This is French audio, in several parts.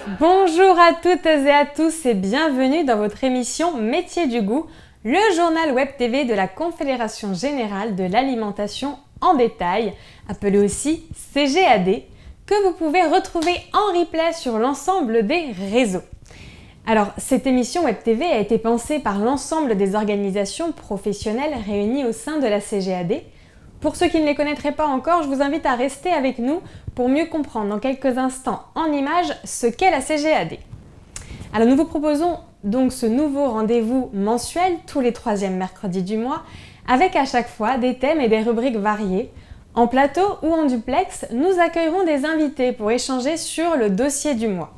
Bonjour à toutes et à tous et bienvenue dans votre émission Métiers du goût, le journal web TV de la Confédération Générale de l'Alimentation en détail, appelé aussi CGAD, que vous pouvez retrouver en replay sur l'ensemble des réseaux. Alors, cette émission web TV a été pensée par l'ensemble des organisations professionnelles réunies au sein de la CGAD. Pour ceux qui ne les connaîtraient pas encore, je vous invite à rester avec nous pour mieux comprendre dans quelques instants en images ce qu'est la CGAD. Alors nous vous proposons donc ce nouveau rendez-vous mensuel tous les 3e mercredis du mois avec à chaque fois des thèmes et des rubriques variées. En plateau ou en duplex, nous accueillerons des invités pour échanger sur le dossier du mois.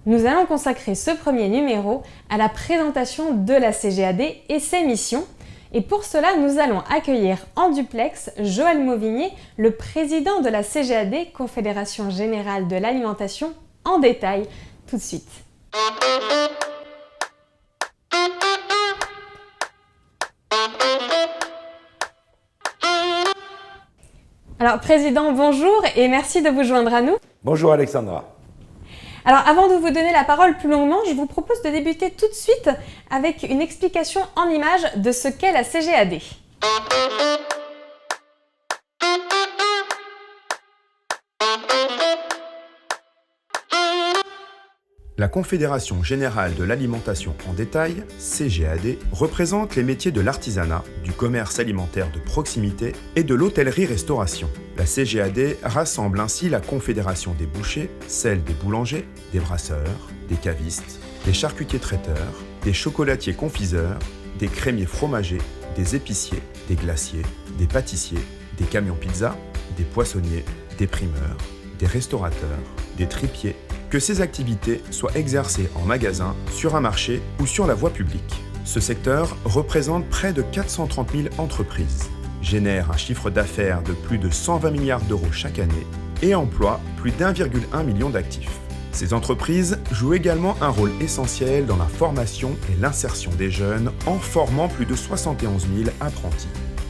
Nous allons consacrer ce premier numéro à la présentation de la CGAD et ses missions. Et pour cela, nous allons accueillir en duplex Joël Mauvigné, le président de la CGAD, Confédération Générale de l'Alimentation, en détail, tout de suite. Alors, président, bonjour et merci de vous joindre à nous. Bonjour Alexandra. Alors, avant de vous donner la parole plus longuement, je vous propose de débuter tout de suite avec une explication en images de ce qu'est la CGAD. La Confédération Générale de l'Alimentation en détail, CGAD, représente les métiers de l'artisanat, du commerce alimentaire de proximité et de l'hôtellerie-restauration. La CGAD rassemble ainsi la Confédération des bouchers, celle des boulangers, des brasseurs, des cavistes, des charcutiers-traiteurs, des chocolatiers-confiseurs, des crémiers-fromagers, des épiciers, des glaciers, des pâtissiers, des camions-pizza, des poissonniers, des primeurs, des restaurateurs, des tripiers, que ces activités soient exercées en magasin, sur un marché ou sur la voie publique. Ce secteur représente près de 430 000 entreprises, génère un chiffre d'affaires de plus de 120 milliards d'euros chaque année et emploie plus d'1,1 million d'actifs. Ces entreprises jouent également un rôle essentiel dans la formation et l'insertion des jeunes en formant plus de 71 000 apprentis.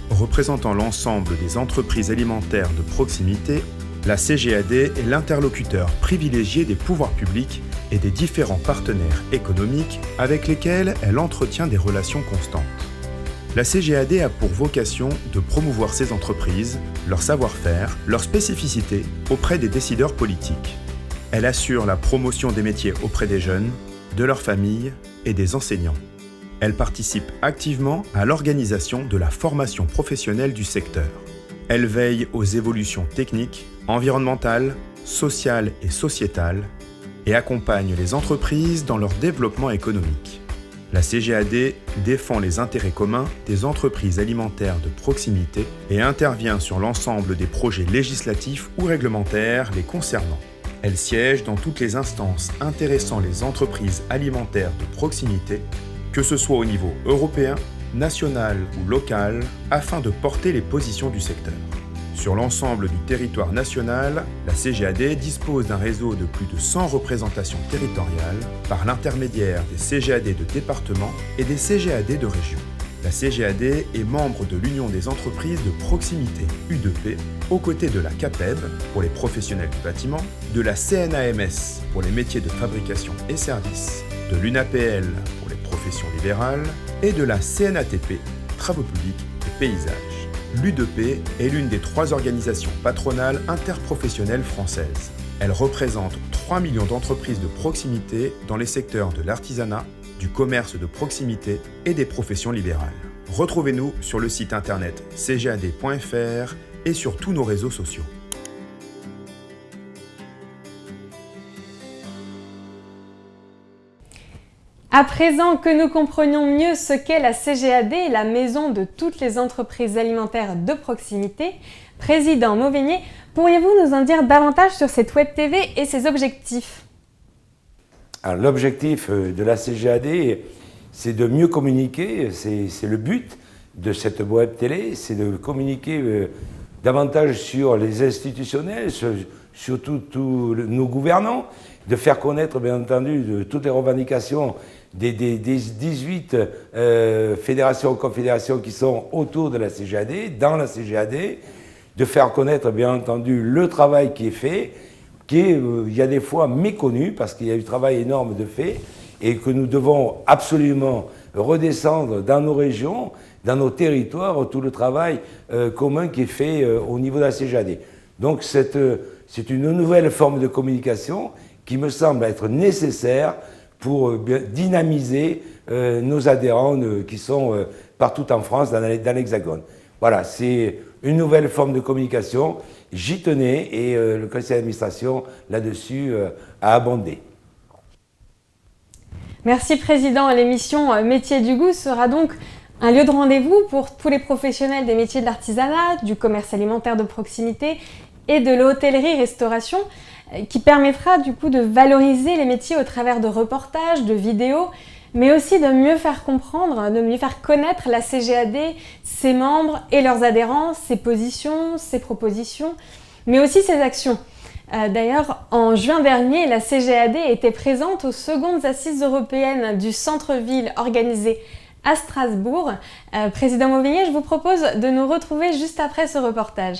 Représentant l'ensemble des entreprises alimentaires de proximité, la CGAD est l'interlocuteur privilégié des pouvoirs publics et des différents partenaires économiques avec lesquels elle entretient des relations constantes. La CGAD a pour vocation de promouvoir ces entreprises, leur savoir-faire, leurs spécificités auprès des décideurs politiques. Elle assure la promotion des métiers auprès des jeunes, de leurs familles et des enseignants. Elle participe activement à l'organisation de la formation professionnelle du secteur. Elle veille aux évolutions techniques, environnementales, sociales et sociétales et accompagne les entreprises dans leur développement économique. La CGAD défend les intérêts communs des entreprises alimentaires de proximité et intervient sur l'ensemble des projets législatifs ou réglementaires les concernant. Elle siège dans toutes les instances intéressant les entreprises alimentaires de proximité, que ce soit au niveau européen, national ou local, afin de porter les positions du secteur. Sur l'ensemble du territoire national, la CGAD dispose d'un réseau de plus de 100 représentations territoriales par l'intermédiaire des CGAD de département et des CGAD de région. La CGAD est membre de l'Union des entreprises de proximité, U2P, aux côtés de la CAPEB pour les professionnels du bâtiment, de la CNAMS pour les métiers de fabrication et services, de l'UNAPL pour les professions libérales et de la CNATP, travaux publics et paysages. L'U2P est l'une des 3 organisations patronales interprofessionnelles françaises. Elle représente 3 millions d'entreprises de proximité dans les secteurs de l'artisanat, du commerce de proximité et des professions libérales. Retrouvez-nous sur le site internet cgad.fr et sur tous nos réseaux sociaux. À présent que nous comprenions mieux ce qu'est la CGAD, la maison de toutes les entreprises alimentaires de proximité, président Mauvigné, pourriez-vous nous en dire davantage sur cette web TV et ses objectifs ? Alors, l'objectif de la CGAD, c'est de mieux communiquer, c'est le but de cette web télé, c'est de communiquer davantage sur les institutionnels, sur tous nos gouvernants, de faire connaître bien entendu toutes les revendications des 18 fédérations, confédérations qui sont autour de la CGAD, dans la CGAD, de faire connaître bien entendu le travail qui est fait qui est, il y a des fois méconnu, parce qu'il y a eu un travail énorme de fait, et que nous devons absolument redescendre dans nos régions, dans nos territoires, tout le travail commun qui est fait au niveau de la CGAD. Donc c'est une nouvelle forme de communication qui me semble être nécessaire pour dynamiser nos adhérents qui sont partout en France, dans l'Hexagone. Voilà, c'est une nouvelle forme de communication. J'y tenais et le conseil d'administration, là-dessus, a abondé. Merci Président. L'émission Métiers du goût sera donc un lieu de rendez-vous pour tous les professionnels des métiers de l'artisanat, du commerce alimentaire de proximité et de l'hôtellerie-restauration, qui permettra du coup de valoriser les métiers au travers de reportages, de vidéos, mais aussi de mieux faire comprendre, de mieux faire connaître la CGAD, ses membres et leurs adhérents, ses positions, ses propositions, mais aussi ses actions. D'ailleurs, en juin dernier, la CGAD était présente aux secondes assises européennes du centre-ville organisées à Strasbourg. Président Mauvigné, je vous propose de nous retrouver juste après ce reportage.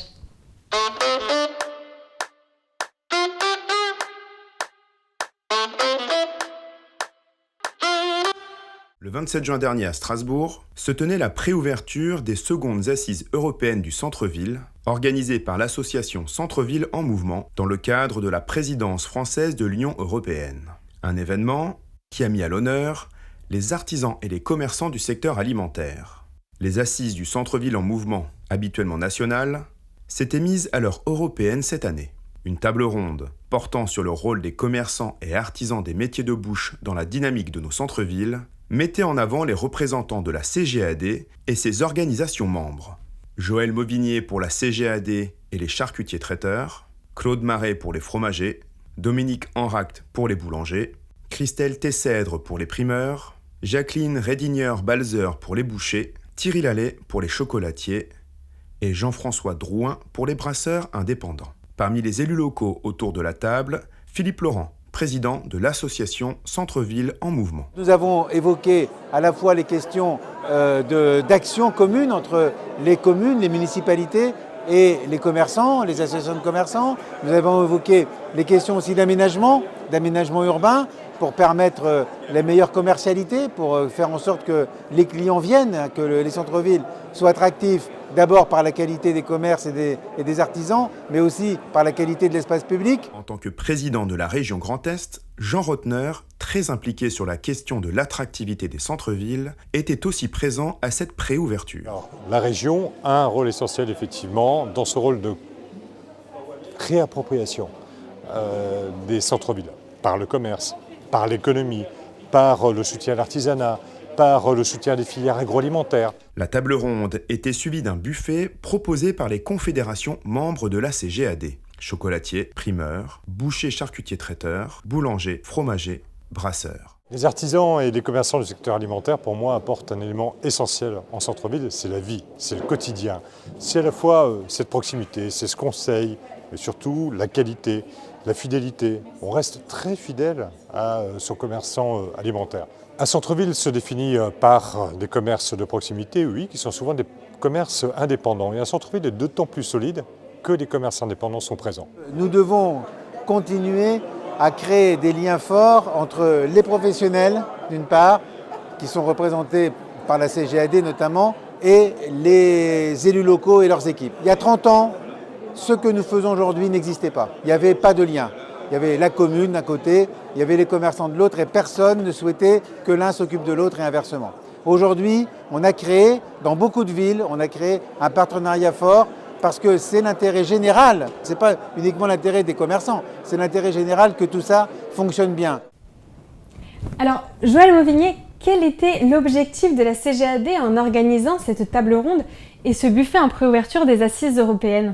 Le 27 juin dernier à Strasbourg se tenait la préouverture des secondes assises européennes du centre-ville, organisée par l'association Centre-Ville en Mouvement dans le cadre de la présidence française de l'Union européenne. Un événement qui a mis à l'honneur les artisans et les commerçants du secteur alimentaire. Les assises du Centre-Ville en Mouvement, habituellement nationales, s'étaient mises à l'heure européenne cette année. Une table ronde portant sur le rôle des commerçants et artisans des métiers de bouche dans la dynamique de nos centres-villes mettait en avant les représentants de la CGAD et ses organisations membres. Joël Mauvigné pour la CGAD et les charcutiers traiteurs, Claude Marais pour les fromagers, Dominique Enract pour les boulangers, Christelle Tessèdre pour les primeurs, Jacqueline Rédigneur-Balzer pour les bouchers, Thierry Lallet pour les chocolatiers et Jean-François Drouin pour les brasseurs indépendants. Parmi les élus locaux autour de la table, Philippe Laurent, président de l'association Centre-Ville en Mouvement. Nous avons évoqué à la fois les questions d'action commune entre les communes, les municipalités et les commerçants, les associations de commerçants. Nous avons évoqué les questions aussi d'aménagement urbain pour permettre la meilleure commercialité, pour faire en sorte que les clients viennent, que les centres-villes soient attractifs d'abord par la qualité des commerces et des artisans, mais aussi par la qualité de l'espace public. En tant que président de la région Grand Est, Jean Rotner, très impliqué sur la question de l'attractivité des centres-villes, était aussi présent à cette préouverture. Alors, la région a un rôle essentiel effectivement dans ce rôle de réappropriation des centres-villes, par le commerce, par l'économie, par le soutien à l'artisanat, par le soutien des filières agroalimentaires. La table ronde était suivie d'un buffet proposé par les confédérations membres de la CGAD. Chocolatiers, primeurs, bouchers, charcutiers, traiteurs, boulangers, fromagers, brasseurs. Les artisans et les commerçants du secteur alimentaire, pour moi, apportent un élément essentiel en centre-ville, c'est la vie, c'est le quotidien. C'est à la fois cette proximité, c'est ce conseil, mais surtout la qualité, la fidélité. On reste très fidèle à son commerçant alimentaire. Un centre-ville se définit par des commerces de proximité, oui, qui sont souvent des commerces indépendants. Et un centre-ville est d'autant plus solide que les commerces indépendants sont présents. Nous devons continuer à créer des liens forts entre les professionnels, d'une part, qui sont représentés par la CGAD notamment, et les élus locaux et leurs équipes. Il y a 30 ans, ce que nous faisons aujourd'hui n'existait pas. Il n'y avait pas de lien. Il y avait la commune d'un côté, il y avait les commerçants de l'autre et personne ne souhaitait que l'un s'occupe de l'autre et inversement. Aujourd'hui, on a créé, dans beaucoup de villes, on a créé un partenariat fort parce que c'est l'intérêt général. Ce n'est pas uniquement l'intérêt des commerçants, c'est l'intérêt général que tout ça fonctionne bien. Alors, Joël Mauvigné, quel était l'objectif de la CGAD en organisant cette table ronde et ce buffet en préouverture des assises européennes ?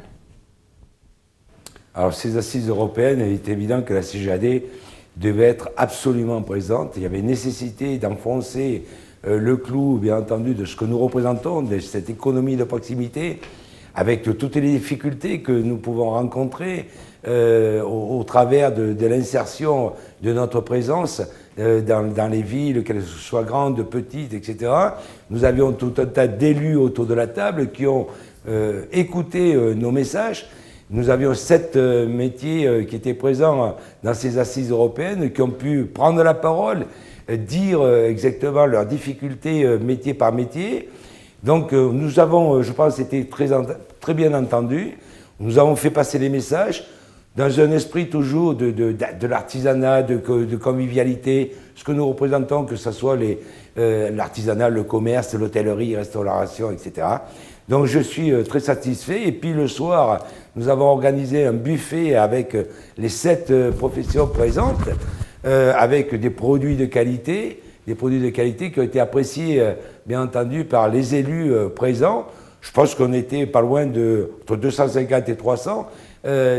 Alors, ces assises européennes, il est évident que la CGAD devait être absolument présente. Il y avait nécessité d'enfoncer le clou, bien entendu, de ce que nous représentons, de cette économie de proximité, avec toutes les difficultés que nous pouvons rencontrer au travers de l'insertion de notre présence dans les villes, qu'elles soient grandes, petites, etc. Nous avions tout un tas d'élus autour de la table qui ont écouté nos messages. nous avions 7 métiers qui étaient présents dans ces assises européennes, qui ont pu prendre la parole, dire exactement leurs difficultés métier par métier. Donc nous avons, je pense, été très bien entendus. Nous avons fait passer les messages dans un esprit toujours de l'artisanat, de convivialité, ce que nous représentons, que ce soit l'artisanat, le commerce, l'hôtellerie, restauration, etc. Donc je suis très satisfait. Et puis le soir, nous avons organisé un buffet avec les 7 professions présentes, avec des produits de qualité qui ont été appréciés, bien entendu, par les élus présents. Je pense qu'on était pas loin entre 250 et 300.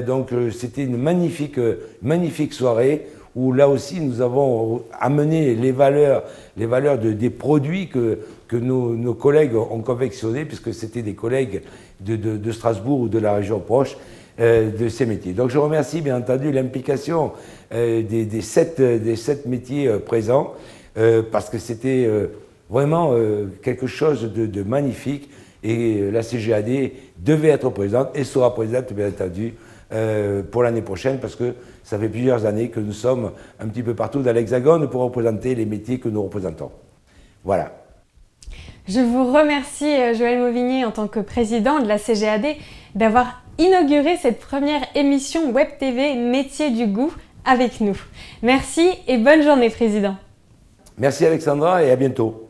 Donc c'était une magnifique soirée où là aussi nous avons amené les valeurs des produits que nos collègues ont confectionnés, puisque c'était des collègues de Strasbourg ou de la région proche de ces métiers. Donc je remercie bien entendu l'implication des 7 métiers présents, parce que c'était vraiment quelque chose de magnifique. Et la CGAD devait être présente et sera présente, bien entendu, pour l'année prochaine, parce que ça fait plusieurs années que nous sommes un petit peu partout dans l'Hexagone pour représenter les métiers que nous représentons. Voilà. Je vous remercie, Joël Mauvigné, en tant que président de la CGAD, d'avoir inauguré cette première émission Web TV Métiers du goût avec nous. Merci et bonne journée, Président. Merci Alexandra et à bientôt.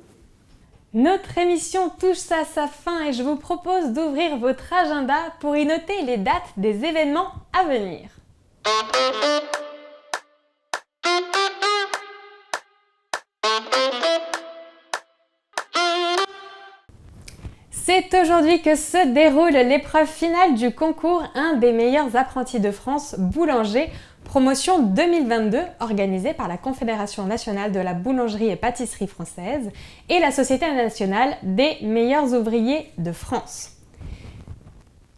Notre émission touche à sa fin et je vous propose d'ouvrir votre agenda pour y noter les dates des événements à venir. C'est aujourd'hui que se déroule l'épreuve finale du concours Un des meilleurs apprentis de France boulanger, promotion 2022 organisée par la Confédération nationale de la boulangerie et pâtisserie française et la Société nationale des meilleurs ouvriers de France.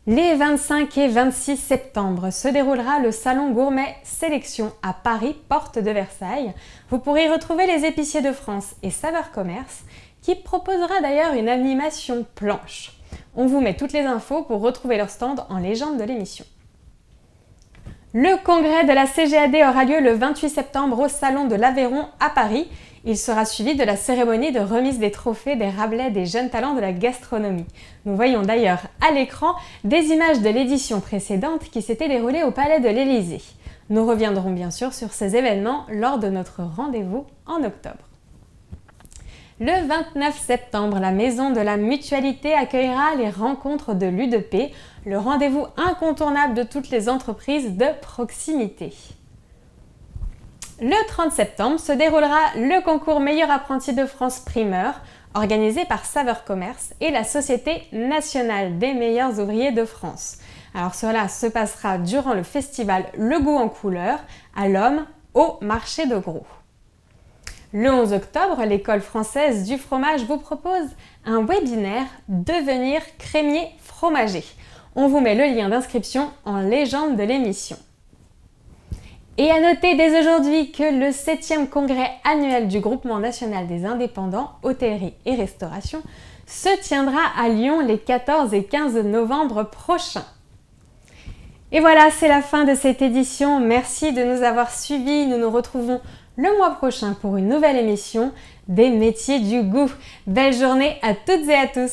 Les 25 et 26 septembre se déroulera le salon gourmet Sélection à Paris, porte de Versailles. Vous pourrez y retrouver les épiciers de France et Saveurs Commerce, qui proposera d'ailleurs une animation planche. On vous met toutes les infos pour retrouver leur stand en légende de l'émission. Le congrès de la CGAD aura lieu le 28 septembre au Salon de l'Aveyron à Paris. Il sera suivi de la cérémonie de remise des trophées des Rabelais des jeunes talents de la gastronomie. Nous voyons d'ailleurs à l'écran des images de l'édition précédente qui s'était déroulée au Palais de l'Élysée. Nous reviendrons bien sûr sur ces événements lors de notre rendez-vous en octobre. Le 29 septembre, la Maison de la Mutualité accueillera les rencontres de l'U2P, le rendez-vous incontournable de toutes les entreprises de proximité. Le 30 septembre se déroulera le concours Meilleur apprenti de France primeur, organisé par Saveurs Commerce et la Société nationale des meilleurs ouvriers de France. Alors cela se passera durant le festival Le Goût en couleur à l'Homme au marché de Gros. Le 11 octobre, l'École française du fromage vous propose un webinaire « Devenir crémier fromager ». On vous met le lien d'inscription en légende de l'émission. Et à noter dès aujourd'hui que le 7e congrès annuel du Groupement national des indépendants, hôtellerie et restauration se tiendra à Lyon les 14 et 15 novembre prochains. Et voilà, c'est la fin de cette édition. merci de nous avoir suivis. Nous nous retrouvons le mois prochain pour une nouvelle émission des métiers du goût. Belle journée à toutes et à tous.